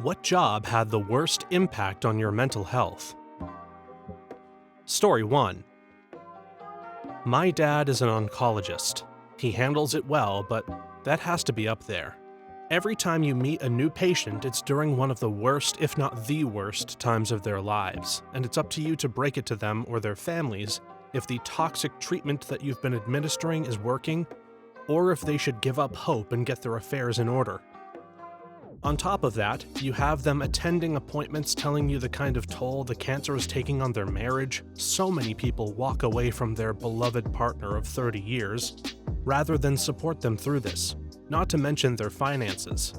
What job had the worst impact on your mental health? Story 1. My dad is an oncologist. He handles it well, but that has to be up there. Every time you meet a new patient, it's during one of the worst, if not the worst, times of their lives, and it's up to you to break it to them or their families if the toxic treatment that you've been administering is working, or if they should give up hope and get their affairs in order. On top of that, you have them attending appointments telling you the kind of toll the cancer is taking on their marriage. So many people walk away from their beloved partner of 30 years, rather than support them through this, not to mention their finances.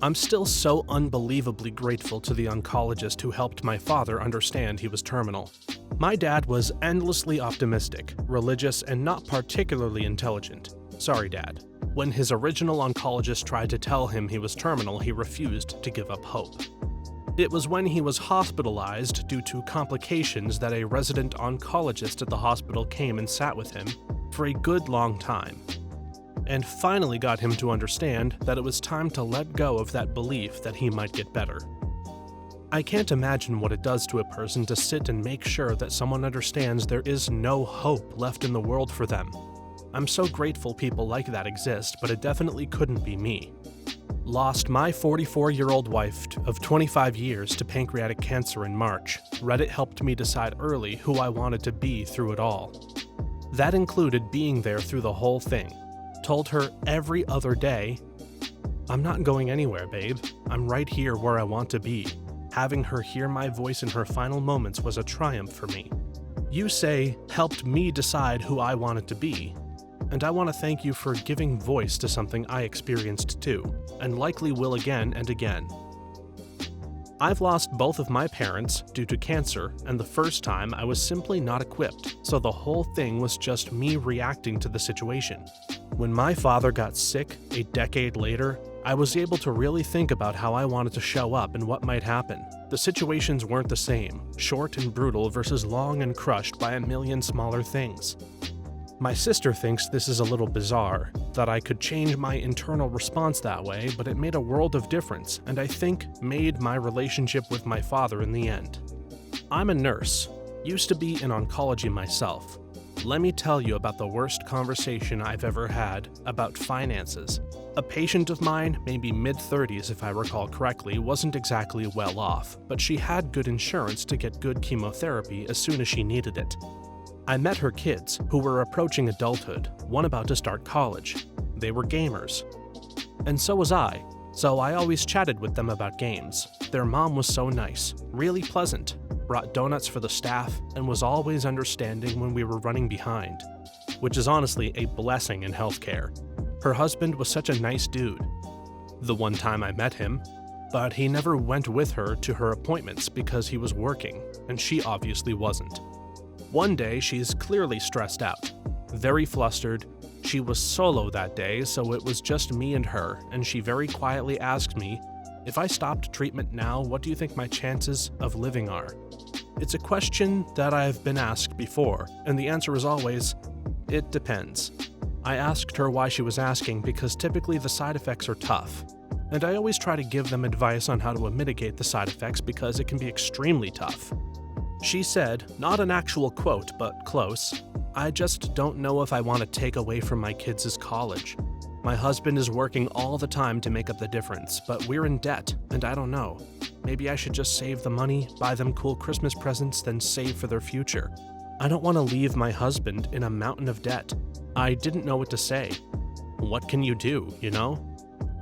I'm still so unbelievably grateful to the oncologist who helped my father understand he was terminal. My dad was endlessly optimistic, religious, and not particularly intelligent. Sorry, Dad. When his original oncologist tried to tell him he was terminal, he refused to give up hope. It was when he was hospitalized due to complications that a resident oncologist at the hospital came and sat with him for a good long time, and finally got him to understand that it was time to let go of that belief that he might get better. I can't imagine what it does to a person to sit and make sure that someone understands there is no hope left in the world for them. I'm so grateful people like that exist, but it definitely couldn't be me. Lost my 44-year-old wife of 25 years to pancreatic cancer in March. Reddit helped me decide early who I wanted to be through it all. That included being there through the whole thing. Told her every other day, "I'm not going anywhere, babe. I'm right here where I want to be." Having her hear my voice in her final moments was a triumph for me. You say, helped me decide who I wanted to be. And I want to thank you for giving voice to something I experienced too, and likely will again and again. I've lost both of my parents due to cancer, and the first time I was simply not equipped, so the whole thing was just me reacting to the situation. When my father got sick a decade later, I was able to really think about how I wanted to show up and what might happen. The situations weren't the same, short and brutal versus long and crushed by a million smaller things. My sister thinks this is a little bizarre, that I could change my internal response that way, but it made a world of difference, and I think made my relationship with my father in the end. I'm a nurse, used to be in oncology myself. Let me tell you about the worst conversation I've ever had about finances. A patient of mine, maybe mid-30s if I recall correctly, wasn't exactly well off, but she had good insurance to get good chemotherapy as soon as she needed it. I met her kids, who were approaching adulthood, one about to start college. They were gamers. And so was I, so I always chatted with them about games. Their mom was so nice, really pleasant, brought donuts for the staff, and was always understanding when we were running behind, which is honestly a blessing in healthcare. Her husband was such a nice dude. The one time I met him, but he never went with her to her appointments because he was working, and she obviously wasn't. One day, she's clearly stressed out, very flustered. She was solo that day, so it was just me and her, and she very quietly asked me, "If I stopped treatment now, what do you think my chances of living are?" It's a question that I've been asked before, and the answer is always, it depends. I asked her why she was asking because typically the side effects are tough, and I always try to give them advice on how to mitigate the side effects because it can be extremely tough. She said, not an actual quote, but close, "I just don't know if I want to take away from my kids' college. My husband is working all the time to make up the difference, but we're in debt, and I don't know. Maybe I should just save the money, buy them cool Christmas presents, then save for their future. I don't want to leave my husband in a mountain of debt." I didn't know what to say. What can you do, you know?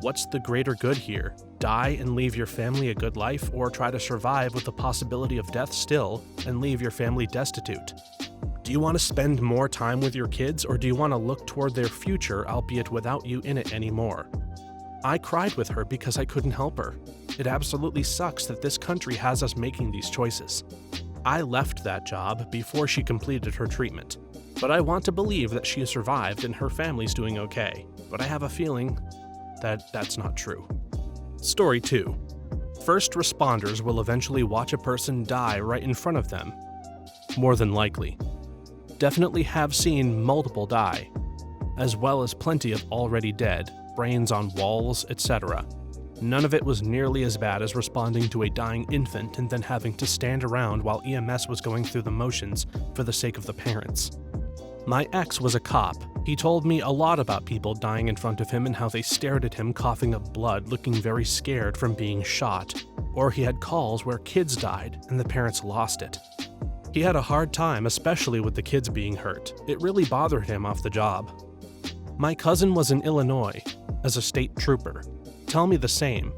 What's the greater good here? Die and leave your family a good life, or try to survive with the possibility of death still and leave your family destitute? Do you want to spend more time with your kids, or do you want to look toward their future, albeit without you in it anymore? I cried with her because I couldn't help her. It absolutely sucks that this country has us making these choices. I left that job before she completed her treatment, but I want to believe that she survived and her family's doing okay, but I have a feeling that that's not true. Story 2. First responders will eventually watch a person die right in front of them. More than likely. Definitely have seen multiple die, as well as plenty of already dead, brains on walls, etc. None of it was nearly as bad as responding to a dying infant and then having to stand around while EMS was going through the motions for the sake of the parents. My ex was a cop. He told me a lot about people dying in front of him and how they stared at him coughing up blood, looking very scared from being shot. Or he had calls where kids died and the parents lost it. He had a hard time, especially with the kids being hurt. It really bothered him off the job. My cousin was in Illinois as a state trooper. Tell me the same.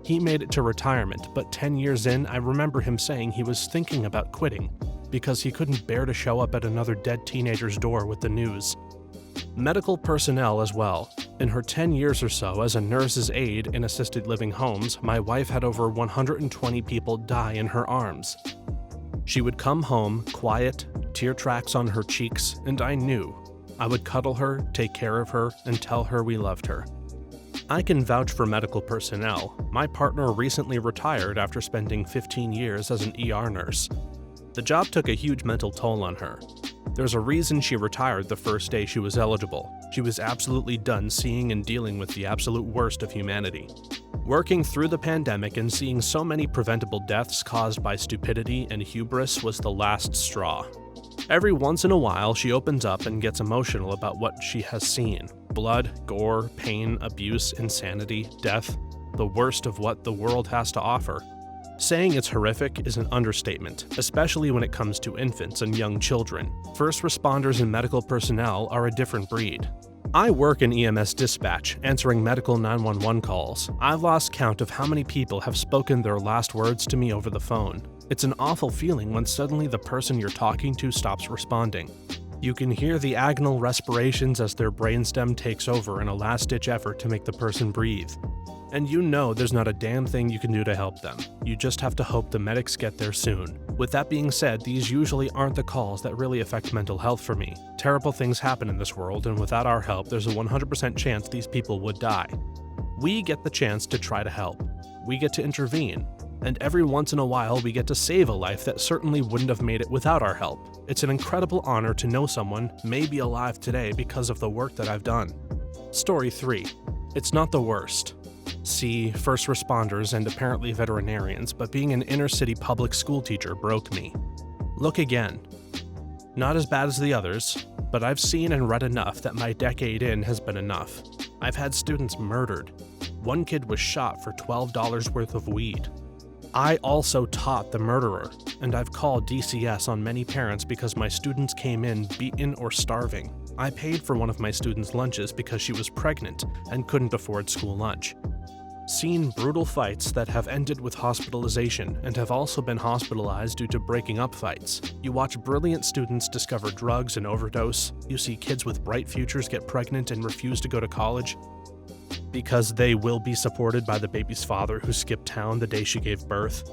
He made it to retirement, but 10 years in, I remember him saying he was thinking about quitting because he couldn't bear to show up at another dead teenager's door with the news. Medical personnel as well. In her 10 years or so as a nurse's aide in assisted living homes, my wife had over 120 people die in her arms. She would come home, quiet, tear tracks on her cheeks, and I knew. I would cuddle her, take care of her, and tell her we loved her. I can vouch for medical personnel. My partner recently retired after spending 15 years as an ER nurse. The job took a huge mental toll on her. There's a reason she retired the first day she was eligible. She was absolutely done seeing and dealing with the absolute worst of humanity. Working through the pandemic and seeing so many preventable deaths caused by stupidity and hubris was the last straw. Every once in a while, she opens up and gets emotional about what she has seen. Blood, gore, pain, abuse, insanity, death, the worst of what the world has to offer. Saying it's horrific is an understatement, especially when it comes to infants and young children. First responders and medical personnel are a different breed. I work in EMS dispatch, answering medical 911 calls. I've lost count of how many people have spoken their last words to me over the phone. It's an awful feeling when suddenly the person you're talking to stops responding. You can hear the agonal respirations as their brainstem takes over in a last-ditch effort to make the person breathe. And you know there's not a damn thing you can do to help them. You just have to hope the medics get there soon. With that being said, these usually aren't the calls that really affect mental health for me. Terrible things happen in this world, and without our help, there's a 100% chance these people would die. We get the chance to try to help. We get to intervene. And every once in a while, we get to save a life that certainly wouldn't have made it without our help. It's an incredible honor to know someone may be alive today because of the work that I've done. Story 3. It's not the worst. See, first responders and apparently veterinarians, but being an inner-city public school teacher broke me. Look again. Not as bad as the others, but I've seen and read enough that my decade in has been enough. I've had students murdered. One kid was shot for $12 worth of weed. I also taught the murderer, and I've called DCS on many parents because my students came in beaten or starving. I paid for one of my students' lunches because she was pregnant and couldn't afford school lunch. Seen brutal fights that have ended with hospitalization and have also been hospitalized due to breaking up fights. You watch brilliant students discover drugs and overdose. You see kids with bright futures get pregnant and refuse to go to college because they will be supported by the baby's father who skipped town the day she gave birth.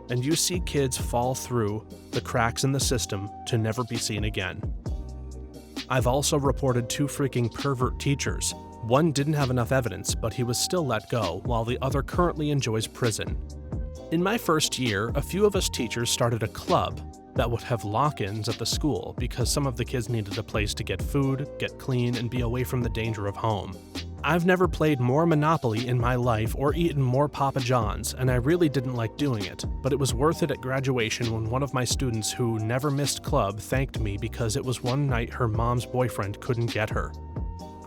And you see kids fall through the cracks in the system to never be seen again. I've also reported 2 freaking pervert teachers. One didn't have enough evidence, but he was still let go, while the other currently enjoys prison. In my first year, a few of us teachers started a club that would have lock-ins at the school because some of the kids needed a place to get food, get clean, and be away from the danger of home. I've never played more Monopoly in my life or eaten more Papa John's, and I really didn't like doing it, but it was worth it at graduation when one of my students who never missed club thanked me because it was one night her mom's boyfriend couldn't get her.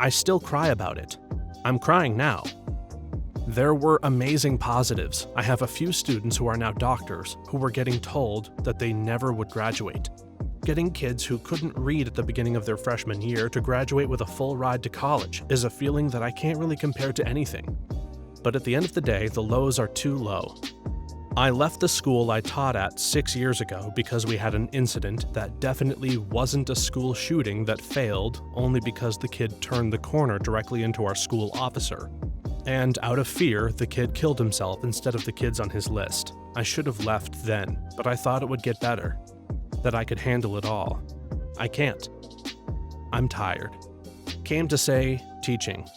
I still cry about it. I'm crying now. There were amazing positives. I have a few students who are now doctors who were getting told that they never would graduate. Getting kids who couldn't read at the beginning of their freshman year to graduate with a full ride to college is a feeling that I can't really compare to anything. But at the end of the day, the lows are too low. I left the school I taught at 6 years ago because we had an incident that definitely wasn't a school shooting that failed only because the kid turned the corner directly into our school officer. And out of fear, the kid killed himself instead of the kids on his list. I should have left then, but I thought it would get better. That I could handle it all. I can't. I'm tired. Came to say teaching.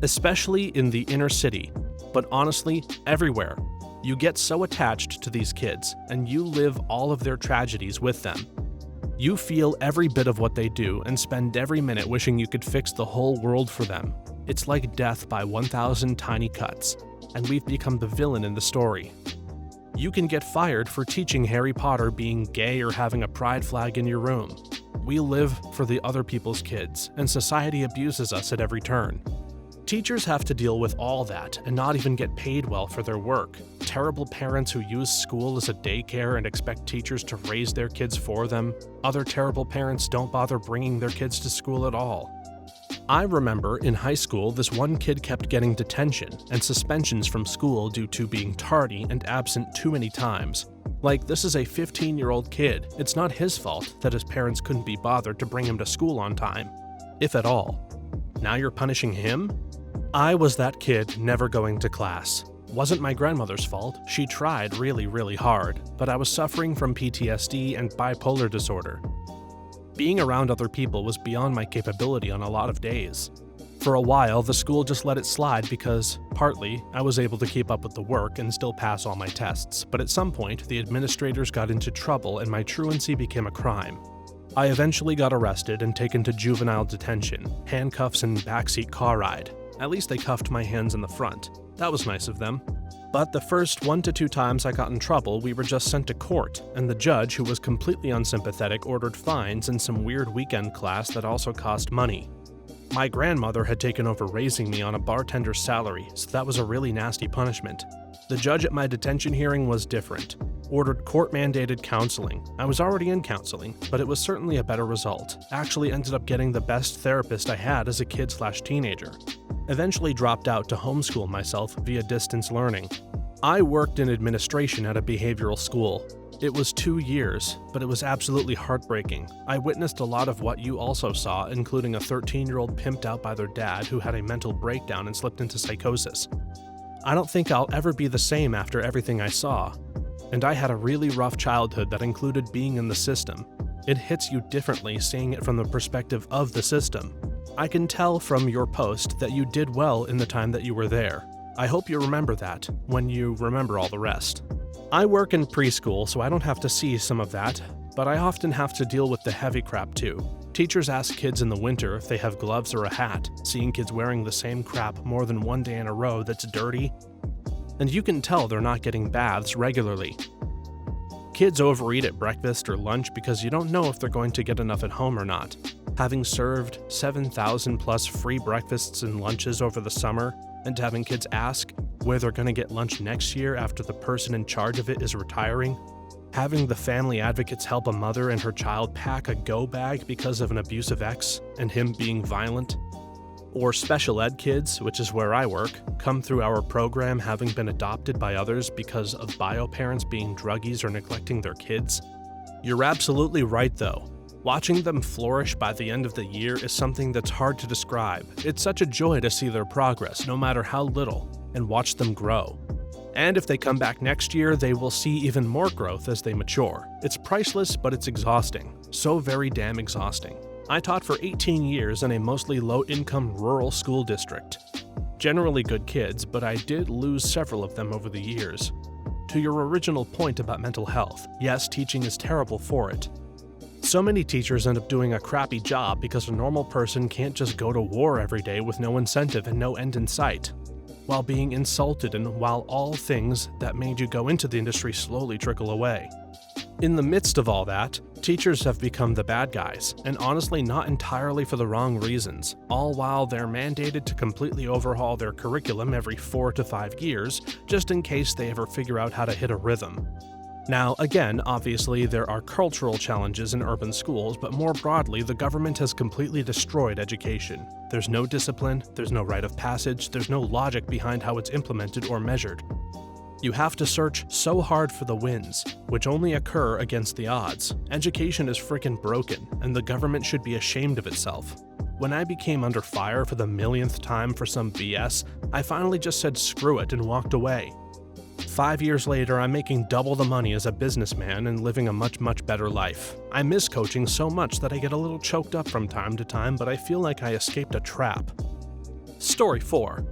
Especially in the inner city, but honestly, everywhere. You get so attached to these kids, and you live all of their tragedies with them. You feel every bit of what they do and spend every minute wishing you could fix the whole world for them. It's like death by 1,000 tiny cuts, and we've become the villain in the story. You can get fired for teaching Harry Potter being gay or having a pride flag in your room. We live for the other people's kids, and society abuses us at every turn. Teachers have to deal with all that and not even get paid well for their work. Terrible parents who use school as a daycare and expect teachers to raise their kids for them. Other terrible parents don't bother bringing their kids to school at all. I remember in high school, this one kid kept getting detention and suspensions from school due to being tardy and absent too many times. Like, this is a 15-year-old kid. It's not his fault that his parents couldn't be bothered to bring him to school on time, if at all. Now you're punishing him? I was that kid never going to class. Wasn't my grandmother's fault. She tried really, really hard, but I was suffering from PTSD and bipolar disorder. Being around other people was beyond my capability on a lot of days. For a while, the school just let it slide because, partly, I was able to keep up with the work and still pass all my tests, but at some point, the administrators got into trouble and my truancy became a crime. I eventually got arrested and taken to juvenile detention, handcuffs and backseat car ride. At least they cuffed my hands in the front. That was nice of them. But the first 1 to 2 times I got in trouble, we were just sent to court, and the judge, who was completely unsympathetic, ordered fines and some weird weekend class that also cost money. My grandmother had taken over raising me on a bartender's salary, so that was a really nasty punishment. The judge at my detention hearing was different. Ordered court-mandated counseling. I was already in counseling, but it was certainly a better result. Actually ended up getting the best therapist I had as a kid/teenager. Eventually dropped out to homeschool myself via distance learning. I worked in administration at a behavioral school. It was 2 years, but it was absolutely heartbreaking. I witnessed a lot of what you also saw, including a 13-year-old pimped out by their dad who had a mental breakdown and slipped into psychosis. I don't think I'll ever be the same after everything I saw. And I had a really rough childhood that included being in the system. It hits you differently seeing it from the perspective of the system. I can tell from your post that you did well in the time that you were there. I hope you remember that when you remember all the rest. I work in preschool, so I don't have to see some of that, but I often have to deal with the heavy crap too. Teachers ask kids in the winter if they have gloves or a hat, seeing kids wearing the same crap more than one day in a row that's dirty. And you can tell they're not getting baths regularly. Kids overeat at breakfast or lunch because you don't know if they're going to get enough at home or not. Having served 7,000 plus free breakfasts and lunches over the summer, and having kids ask where they're going to get lunch next year after the person in charge of it is retiring. Having the family advocates help a mother and her child pack a go bag because of an abusive ex and him being violent. Or special ed kids, which is where I work, come through our program having been adopted by others because of bio parents being druggies or neglecting their kids. You're absolutely right though. Watching them flourish by the end of the year is something that's hard to describe. It's such a joy to see their progress, no matter how little, and watch them grow. And if they come back next year, they will see even more growth as they mature. It's priceless, but it's exhausting. So very damn exhausting. I taught for 18 years in a mostly low-income rural school district. Generally good kids, but I did lose several of them over the years. To your original point about mental health, yes, teaching is terrible for it. So many teachers end up doing a crappy job because a normal person can't just go to war every day with no incentive and no end in sight, while being insulted and while all things that made you go into the industry slowly trickle away. In the midst of all that, teachers have become the bad guys, and honestly not entirely for the wrong reasons, all while they're mandated to completely overhaul their curriculum every 4 to 5 years, just in case they ever figure out how to hit a rhythm. Now, again, obviously there are cultural challenges in urban schools, but more broadly, the government has completely destroyed education. There's no discipline, there's no rite of passage, there's no logic behind how it's implemented or measured. You have to search so hard for the wins, which only occur against the odds. Education is frickin' broken, and the government should be ashamed of itself. When I became under fire for the millionth time for some BS, I finally just said screw it and walked away. 5 years later, I'm making double the money as a businessman and living a much, much better life. I miss coaching so much that I get a little choked up from time to time, but I feel like I escaped a trap. Story 4.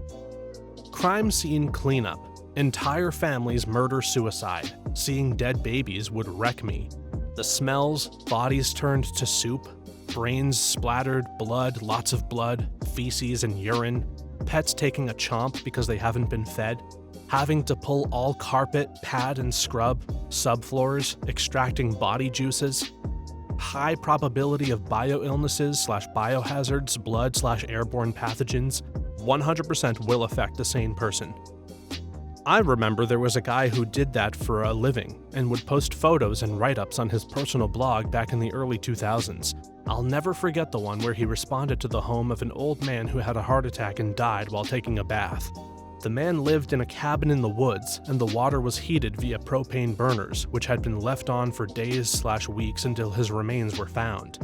Crime scene cleanup. Entire families murder-suicide. Seeing dead babies would wreck me. The smells, bodies turned to soup, brains splattered, blood, lots of blood, feces and urine. pets taking a chomp because they haven't been fed, having to pull all carpet, pad and scrub, subfloors, extracting body juices, high probability of bioillnesses/biohazards, blood/airborne pathogens, 100% will affect a sane person. I remember there was a guy who did that for a living and would post photos and write-ups on his personal blog back in the early 2000s. I'll never forget the one where he responded to the home of an old man who had a heart attack and died while taking a bath. The man lived in a cabin in the woods, and the water was heated via propane burners, which had been left on for days/weeks until his remains were found.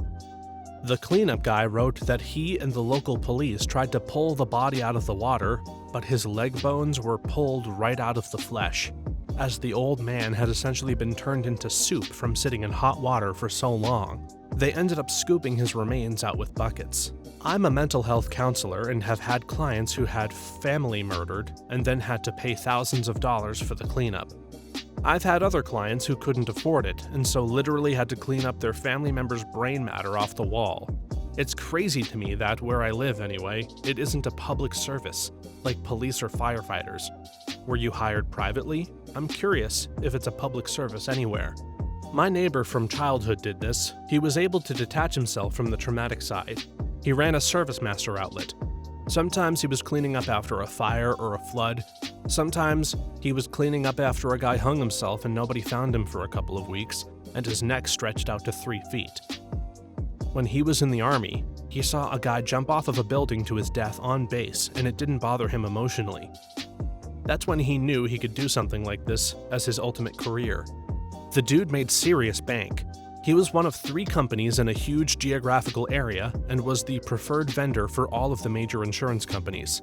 The cleanup guy wrote that he and the local police tried to pull the body out of the water, but his leg bones were pulled right out of the flesh, as the old man had essentially been turned into soup from sitting in hot water for so long. They ended up scooping his remains out with buckets. I'm a mental health counselor and have had clients who had family murdered and then had to pay thousands of dollars for the cleanup. I've had other clients who couldn't afford it and so literally had to clean up their family members' brain matter off the wall. It's crazy to me that, where I live anyway, it isn't a public service, like police or firefighters. Were you hired privately? I'm curious if it's a public service anywhere. My neighbor from childhood did this. He was able to detach himself from the traumatic side. He ran a service master outlet. Sometimes he was cleaning up after a fire or a flood. Sometimes he was cleaning up after a guy hung himself and nobody found him for a couple of weeks, and his neck stretched out to 3 feet. When he was in the army, he saw a guy jump off of a building to his death on base, and it didn't bother him emotionally. That's when he knew he could do something like this as his ultimate career. The dude made serious bank. He was one of 3 companies in a huge geographical area and was the preferred vendor for all of the major insurance companies.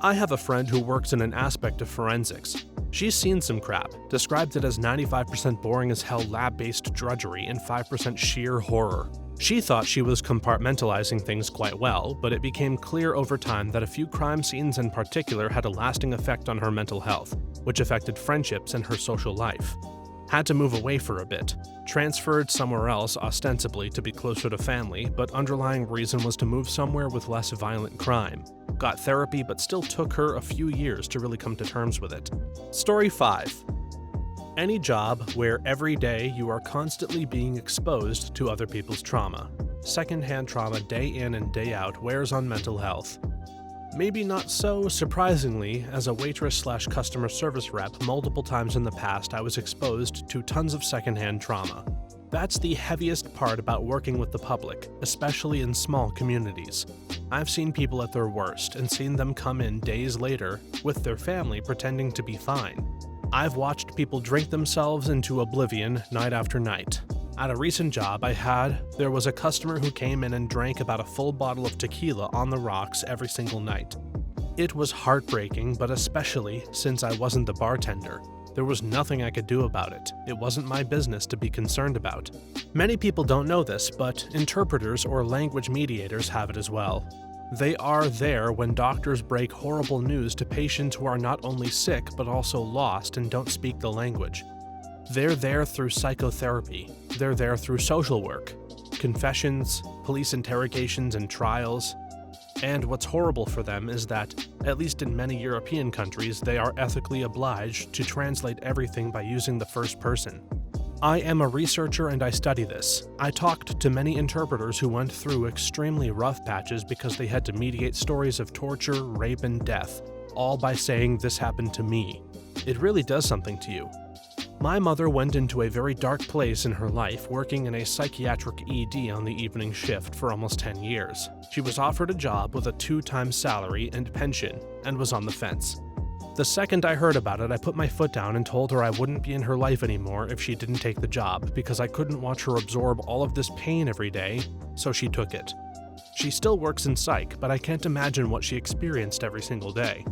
I have a friend who works in an aspect of forensics. She's seen some crap, described it as 95% boring as hell lab-based drudgery and 5% sheer horror. She thought she was compartmentalizing things quite well, but it became clear over time that a few crime scenes in particular had a lasting effect on her mental health, which affected friendships and her social life. Had to move away for a bit. Transferred somewhere else, ostensibly to be closer to family, but underlying reason was to move somewhere with less violent crime. Got therapy, but still took her a few years to really come to terms with it. Story 5. Any job where every day you are constantly being exposed to other people's trauma. Secondhand trauma day in and day out wears on mental health. Maybe not so surprisingly, as a waitress/customer service rep multiple times in the past, I was exposed to tons of secondhand trauma. That's the heaviest part about working with the public, especially in small communities. I've seen people at their worst and seen them come in days later with their family pretending to be fine. I've watched people drink themselves into oblivion night after night. At a recent job I had, there was a customer who came in and drank about a full bottle of tequila on the rocks every single night. It was heartbreaking, but especially since I wasn't the bartender. There was nothing I could do about it. It wasn't my business to be concerned about. Many people don't know this, but interpreters or language mediators have it as well. They are there when doctors break horrible news to patients who are not only sick but also lost and don't speak the language. They're there through psychotherapy. They're there through social work, confessions, police interrogations, and trials. And what's horrible for them is that, at least in many European countries, they are ethically obliged to translate everything by using the first person. I am a researcher and I study this. I talked to many interpreters who went through extremely rough patches because they had to mediate stories of torture, rape, and death, all by saying, "This happened to me." It really does something to you. My mother went into a very dark place in her life working in a psychiatric ED on the evening shift for almost 10 years. She was offered a job with a 2-time salary and pension, and was on the fence. The second I heard about it, I put my foot down and told her I wouldn't be in her life anymore if she didn't take the job, because I couldn't watch her absorb all of this pain every day, so she took it. She still works in psych, but I can't imagine what she experienced every single day.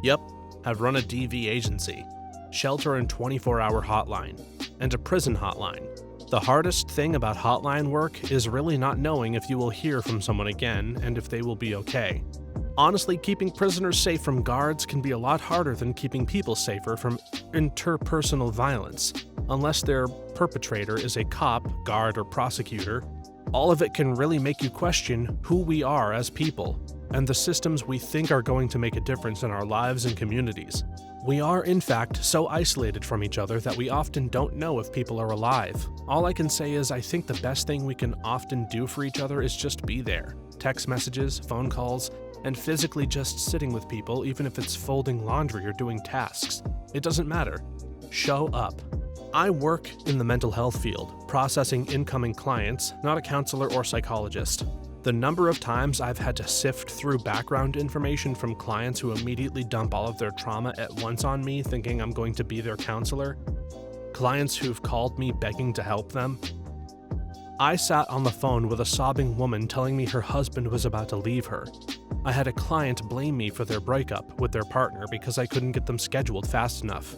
Yep, I've run a DV agency, shelter and 24-hour hotline, and a prison hotline. The hardest thing about hotline work is really not knowing if you will hear from someone again and if they will be okay. Honestly, keeping prisoners safe from guards can be a lot harder than keeping people safer from interpersonal violence. Unless their perpetrator is a cop, guard, or prosecutor, all of it can really make you question who we are as people. and the systems we think are going to make a difference in our lives and communities. We are, in fact, so isolated from each other that we often don't know if people are alive. All I can say is I think the best thing we can often do for each other is just be there. Text messages, phone calls, and physically just sitting with people, even if it's folding laundry or doing tasks. It doesn't matter. Show up. I work in the mental health field, processing incoming clients, not a counselor or psychologist. The number of times I've had to sift through background information from clients who immediately dump all of their trauma at once on me, thinking I'm going to be their counselor. Clients who've called me begging to help them. I sat on the phone with a sobbing woman telling me her husband was about to leave her. I had a client blame me for their breakup with their partner because I couldn't get them scheduled fast enough.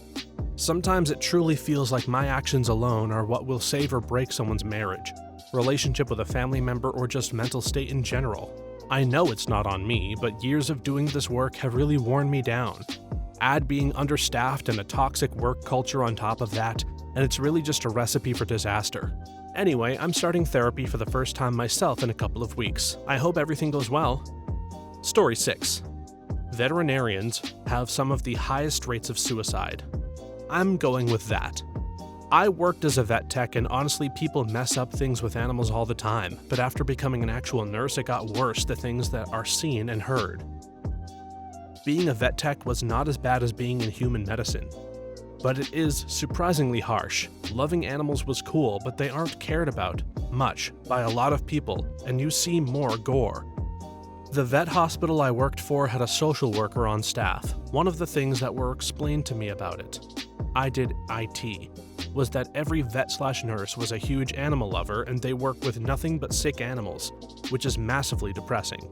Sometimes it truly feels like my actions alone are what will save or break someone's marriage, relationship with a family member, or just mental state in general. I know it's not on me, but years of doing this work have really worn me down. Add being understaffed and a toxic work culture on top of that, and it's really just a recipe for disaster. Anyway, I'm starting therapy for the first time myself in a couple of weeks. I hope everything goes well. Story 6. Veterinarians have some of the highest rates of suicide. I'm going with that. I worked as a vet tech, and honestly, people mess up things with animals all the time, but after becoming an actual nurse, it got worse, the things that are seen and heard. Being a vet tech was not as bad as being in human medicine, but it is surprisingly harsh. Loving animals was cool, but they aren't cared about much by a lot of people, and you see more gore. The vet hospital I worked for had a social worker on staff. One of the things that were explained to me about it, I did IT, was that every vet/nurse was a huge animal lover and they work with nothing but sick animals, which is massively depressing.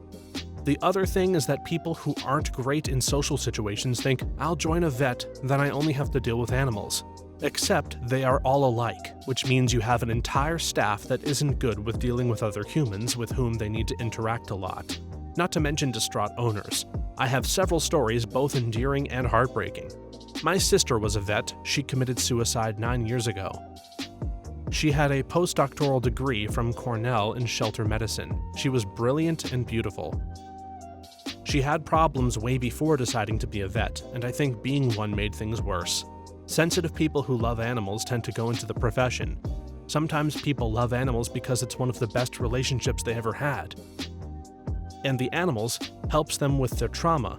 The other thing is that people who aren't great in social situations think, I'll join a vet, then I only have to deal with animals. Except they are all alike, which means you have an entire staff that isn't good with dealing with other humans with whom they need to interact a lot. Not to mention distraught owners. I have several stories, both endearing and heartbreaking. My sister was a vet. She committed suicide 9 years ago. She had a postdoctoral degree from Cornell in shelter medicine. She was brilliant and beautiful. She had problems way before deciding to be a vet, and I think being one made things worse. Sensitive people who love animals tend to go into the profession. Sometimes people love animals because it's one of the best relationships they ever had. And the animals helps them with their trauma,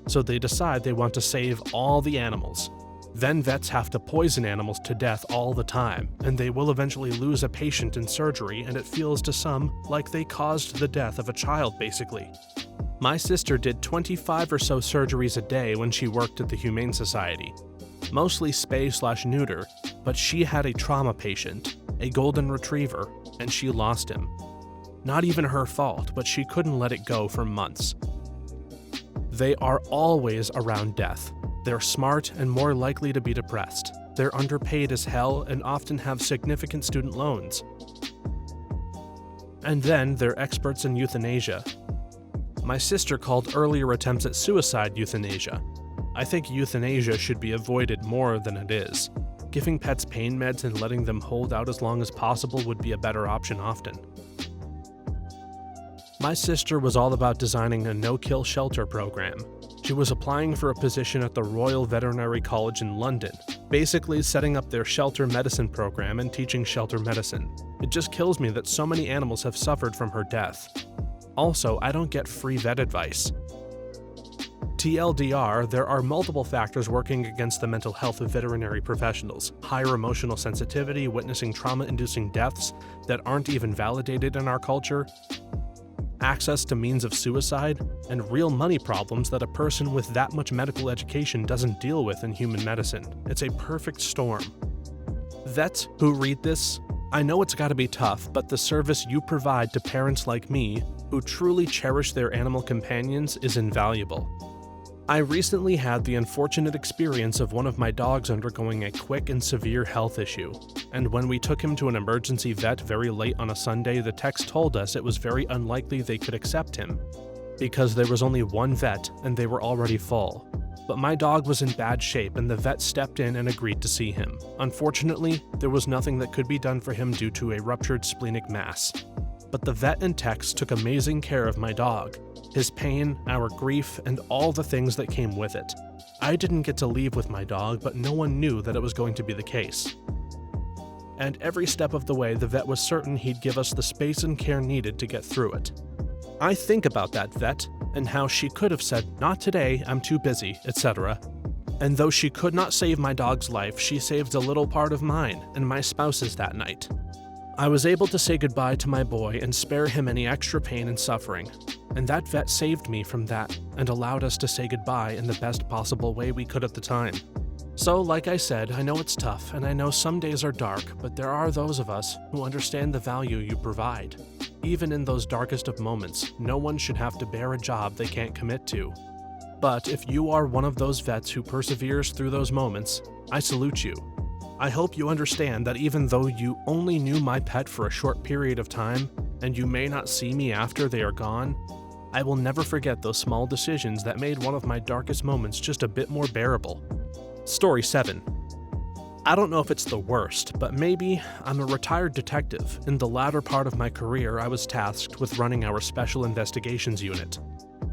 so they decide they want to save all the animals. Then vets have to poison animals to death all the time, and they will eventually lose a patient in surgery, and it feels to some like they caused the death of a child, basically. My sister did 25 or so surgeries a day when she worked at the Humane Society. Mostly spay/neuter, but she had a trauma patient, a golden retriever, and she lost him. Not even her fault, but she couldn't let it go for months. They are always around death. They're smart and more likely to be depressed. They're underpaid as hell and often have significant student loans. And then they're experts in euthanasia. My sister called earlier attempts at suicide euthanasia. I think euthanasia should be avoided more than it is. Giving pets pain meds and letting them hold out as long as possible would be a better option often. My sister was all about designing a no-kill shelter program. She was applying for a position at the Royal Veterinary College in London, basically setting up their shelter medicine program and teaching shelter medicine. It just kills me that so many animals have suffered from her death. Also, I don't get free vet advice. TLDR, there are multiple factors working against the mental health of veterinary professionals. Higher emotional sensitivity, witnessing trauma-inducing deaths that aren't even validated in our culture, access to means of suicide, and real money problems that a person with that much medical education doesn't deal with in human medicine. It's a perfect storm. Vets who read this, I know it's gotta be tough, but the service you provide to parents like me, who truly cherish their animal companions, is invaluable. I recently had the unfortunate experience of one of my dogs undergoing a quick and severe health issue, and when we took him to an emergency vet very late on a Sunday, the techs told us it was very unlikely they could accept him, because there was only one vet and they were already full. But my dog was in bad shape and the vet stepped in and agreed to see him. Unfortunately, there was nothing that could be done for him due to a ruptured splenic mass. but the vet and techs took amazing care of my dog, his pain, our grief, and all the things that came with it. I didn't get to leave with my dog, but no one knew that it was going to be the case. And every step of the way, the vet was certain he'd give us the space and care needed to get through it. I think about that vet, and how she could have said, "Not today, I'm too busy," etc. And though she could not save my dog's life, she saved a little part of mine and my spouse's that night. I was able to say goodbye to my boy and spare him any extra pain and suffering, and that vet saved me from that and allowed us to say goodbye in the best possible way we could at the time. So, like I said, I know it's tough, and I know some days are dark, but there are those of us who understand the value you provide. Even in those darkest of moments, no one should have to bear a job they can't commit to. But if you are one of those vets who perseveres through those moments, I salute you. I hope you understand that even though you only knew my pet for a short period of time, and you may not see me after they are gone, I will never forget those small decisions that made one of my darkest moments just a bit more bearable. Story 7. I don't know if it's the worst, but maybe I'm a retired detective. In the latter part of my career, I was tasked with running our Special Investigations Unit.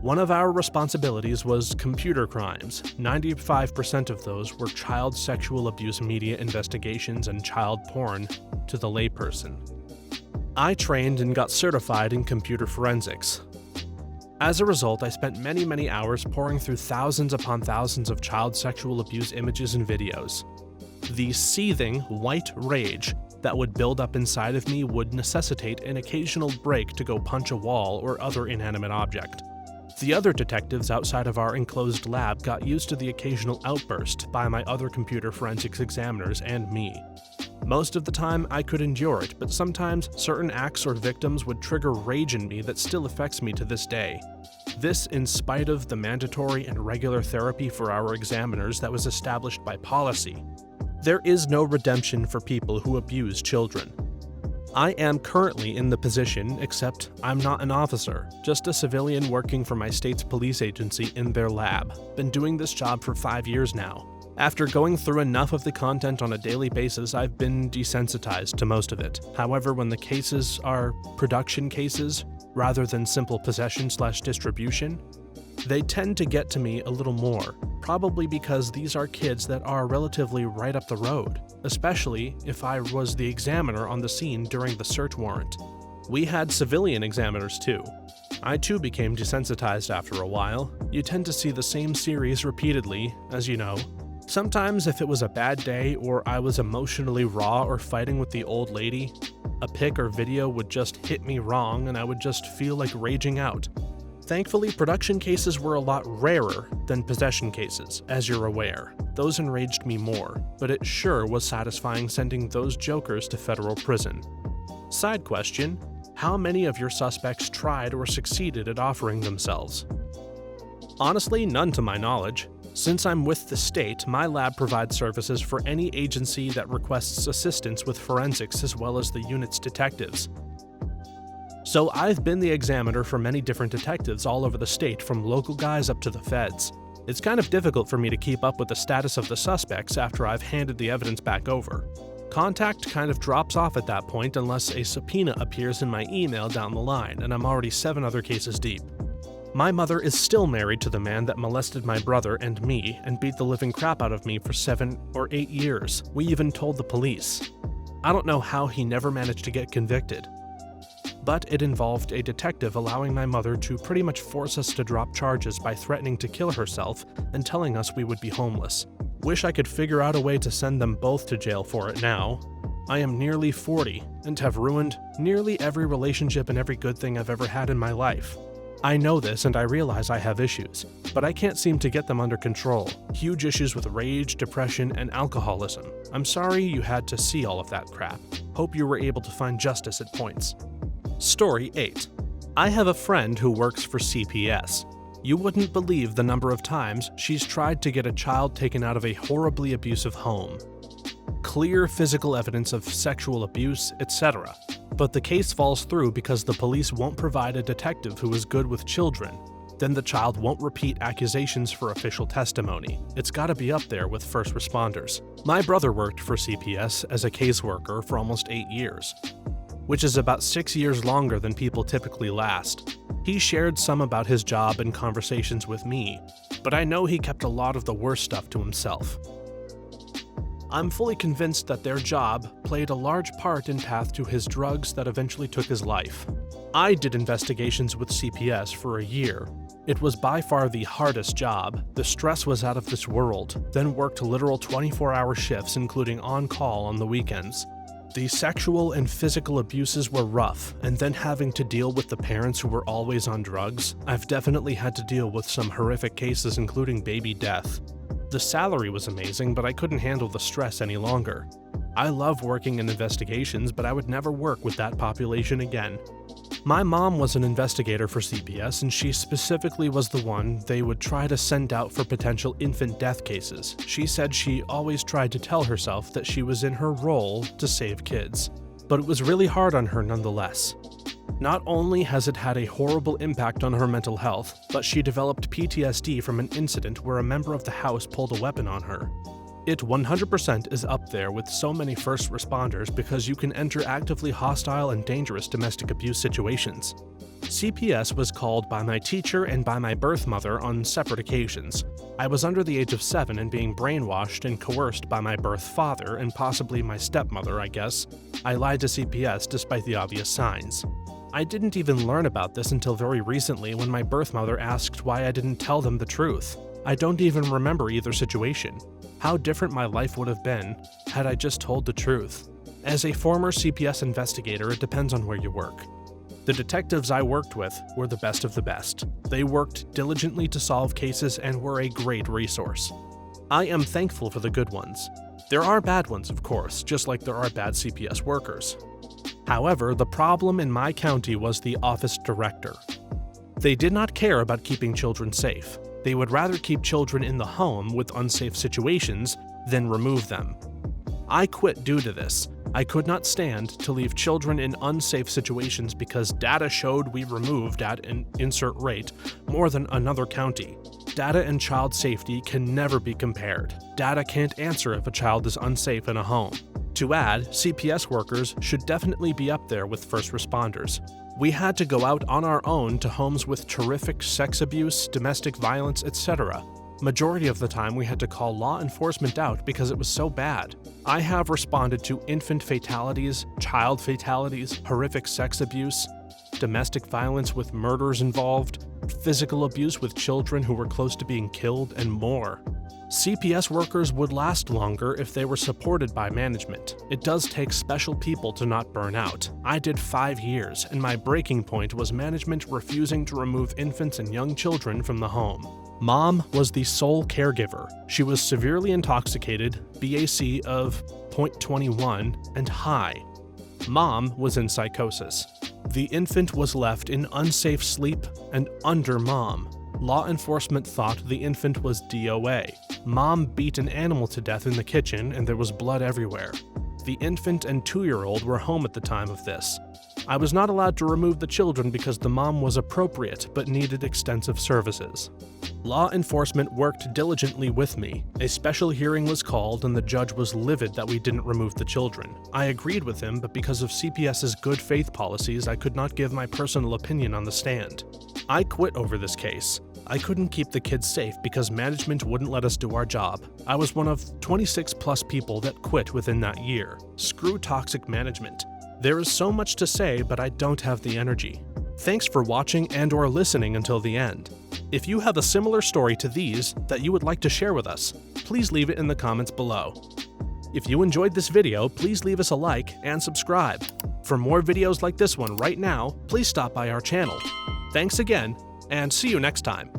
One of our responsibilities was computer crimes. 95% of those were child sexual abuse media investigations and child porn to the layperson. I trained and got certified in computer forensics. As a result, I spent many hours poring through thousands upon thousands of child sexual abuse images and videos. The seething, white rage that would build up inside of me would necessitate an occasional break to go punch a wall or other inanimate object. The other detectives outside of our enclosed lab got used to the occasional outburst by my other computer forensics examiners and me. Most of the time, I could endure it, but sometimes certain acts or victims would trigger rage in me that still affects me to this day. This in spite of the mandatory and regular therapy for our examiners that was established by policy. There is no redemption for people who abuse children. I am currently in the position, except I'm not an officer, just a civilian working for my state's police agency in their lab. Been doing this job for 5 years now. After going through enough of the content on a daily basis, I've been desensitized to most of it. However, when the cases are production cases, rather than simple possession/distribution, they tend to get to me a little more, probably because these are kids that are relatively right up the road, especially if I was the examiner on the scene during the search warrant. We had civilian examiners too. I too became desensitized after a while. You tend to see the same series repeatedly, as you know. Sometimes if it was a bad day or I was emotionally raw or fighting with the old lady, a pic or video would just hit me wrong and I would just feel like raging out. Thankfully, production cases were a lot rarer than possession cases, as you're aware. Those enraged me more, but it sure was satisfying sending those jokers to federal prison. Side question, how many of your suspects tried or succeeded at offering themselves? Honestly, none to my knowledge. Since I'm with the state, my lab provides services for any agency that requests assistance with forensics as well as the unit's detectives. So I've been the examiner for many different detectives all over the state, from local guys up to the feds. It's kind of difficult for me to keep up with the status of the suspects after I've handed the evidence back over. Contact kind of drops off at that point unless a subpoena appears in my email down the line, and I'm already 7 other cases deep. My mother is still married to the man that molested my brother and me and beat the living crap out of me for 7 or 8 years. We even told the police. I don't know how he never managed to get convicted. But it involved a detective allowing my mother to pretty much force us to drop charges by threatening to kill herself and telling us we would be homeless. Wish I could figure out a way to send them both to jail for it now. I am nearly 40 and have ruined nearly every relationship and every good thing I've ever had in my life. I know this and I realize I have issues, but I can't seem to get them under control. Huge issues with rage, depression, and alcoholism. I'm sorry you had to see all of that crap. Hope you were able to find justice at points. Story 8. I have a friend who works for CPS. You wouldn't believe the number of times she's tried to get a child taken out of a horribly abusive home. Clear physical evidence of sexual abuse, etc. But the case falls through because the police won't provide a detective who is good with children. Then the child won't repeat accusations for official testimony. It's gotta be up there with first responders. My brother worked for CPS as a caseworker for almost 8 years. which is about 6 years longer than people typically last. He shared some about his job in conversations with me, but I know he kept a lot of the worst stuff to himself. I'm fully convinced that their job played a large part in path to his drugs that eventually took his life. I did investigations with CPS for a year. It was by far the hardest job. The stress was out of this world, then worked literal 24-hour shifts including on-call on the weekends. The sexual and physical abuses were rough, and then having to deal with the parents who were always on drugs. I've definitely had to deal with some horrific cases including baby death. The salary was amazing, but I couldn't handle the stress any longer. I love working in investigations, but I would never work with that population again. My mom was an investigator for CPS, and she specifically was the one they would try to send out for potential infant death cases. She said she always tried to tell herself that she was in her role to save kids, but it was really hard on her nonetheless. Not only has it had a horrible impact on her mental health, but she developed PTSD from an incident where a member of the house pulled a weapon on her. It 100% is up there with so many first responders because you can enter actively hostile and dangerous domestic abuse situations. CPS was called by my teacher and by my birth mother on separate occasions. I was under the age of 7 and being brainwashed and coerced by my birth father and possibly my stepmother, I guess. I lied to CPS despite the obvious signs. I didn't even learn about this until very recently when my birth mother asked why I didn't tell them the truth. I don't even remember either situation. How different my life would have been had I just told the truth. As a former CPS investigator, it depends on where you work. The detectives I worked with were the best of the best. They worked diligently to solve cases and were a great resource. I am thankful for the good ones. There are bad ones, of course, just like there are bad CPS workers. However, the problem in my county was the office director. They did not care about keeping children safe. They would rather keep children in the home with unsafe situations than remove them. I quit due to this. I could not stand to leave children in unsafe situations because data showed we removed at an insert rate more than another county. Data and child safety can never be compared. Data can't answer if a child is unsafe in a home. To add, CPS workers should definitely be up there with first responders. We had to go out on our own to homes with terrific sex abuse, domestic violence, etc. Majority of the time we had to call law enforcement out because it was so bad. I have responded to infant fatalities, child fatalities, horrific sex abuse, domestic violence with murders involved, physical abuse with children who were close to being killed, and more. CPS workers would last longer if they were supported by management. It does take special people to not burn out. I did 5 years, and my breaking point was management refusing to remove infants and young children from the home. Mom was the sole caregiver. She was severely intoxicated, BAC of 0.21, and high. Mom was in psychosis. The infant was left in unsafe sleep and under mom. Law enforcement thought the infant was DOA. Mom beat an animal to death in the kitchen and there was blood everywhere. The infant and 2-year-old were home at the time of this. I was not allowed to remove the children because the mom was appropriate but needed extensive services. Law enforcement worked diligently with me. A special hearing was called and the judge was livid that we didn't remove the children. I agreed with him, but because of CPS's good faith policies, I could not give my personal opinion on the stand. I quit over this case. I couldn't keep the kids safe because management wouldn't let us do our job. I was one of 26 plus people that quit within that year. Screw toxic management. There is so much to say, but I don't have the energy. Thanks for watching and/or listening until the end. If you have a similar story to these that you would like to share with us, please leave it in the comments below. If you enjoyed this video, please leave us a like and subscribe. For more videos like this one right now, please stop by our channel. Thanks again, and see you next time.